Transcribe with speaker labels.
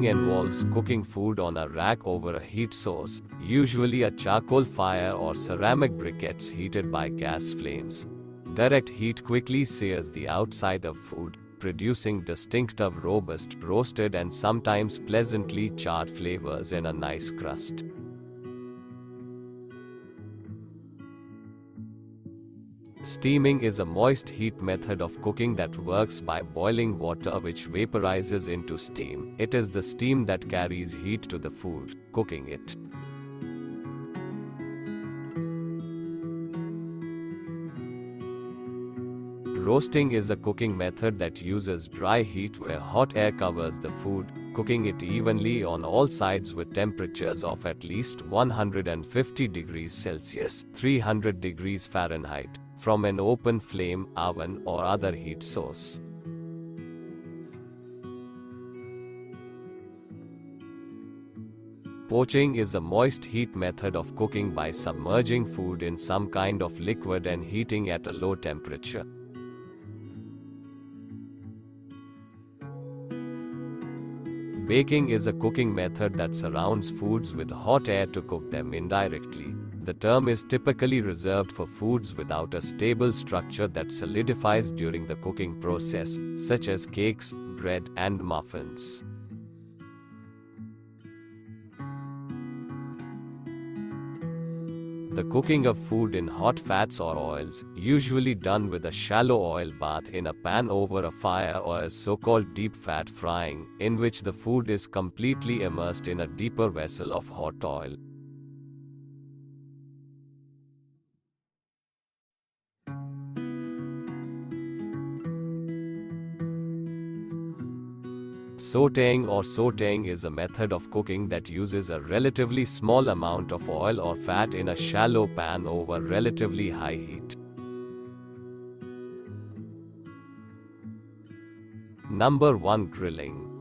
Speaker 1: Roasting involves cooking food on a rack over a heat source, usually a charcoal fire or ceramic briquettes heated by gas flames. Direct heat quickly sears the outside of food, producing distinctive robust, roasted and sometimes pleasantly charred flavors in a nice crust. Steaming is a moist heat method of cooking that works by boiling water which vaporizes into steam. It is the steam that carries heat to the food, cooking it. Roasting is a cooking method that uses dry heat where hot air covers the food, cooking it evenly on all sides with temperatures of at least 150 degrees Celsius, 300 degrees Fahrenheit, from an open flame, oven, or other heat source. Poaching is a moist heat method of cooking by submerging food in some kind of liquid and heating at a low temperature. Baking is a cooking method that surrounds foods with hot air to cook them indirectly. The term is typically reserved for foods without a stable structure that solidifies during the cooking process, such as cakes, bread, and muffins. The cooking of food in hot fats or oils, usually done with a shallow oil bath in a pan over a fire, or as so-called deep fat frying, in which the food is completely immersed in a deeper vessel of hot oil. Sautéing is a method of cooking that uses a relatively small amount of oil or fat in a shallow pan over relatively high heat. Number 1. Grilling.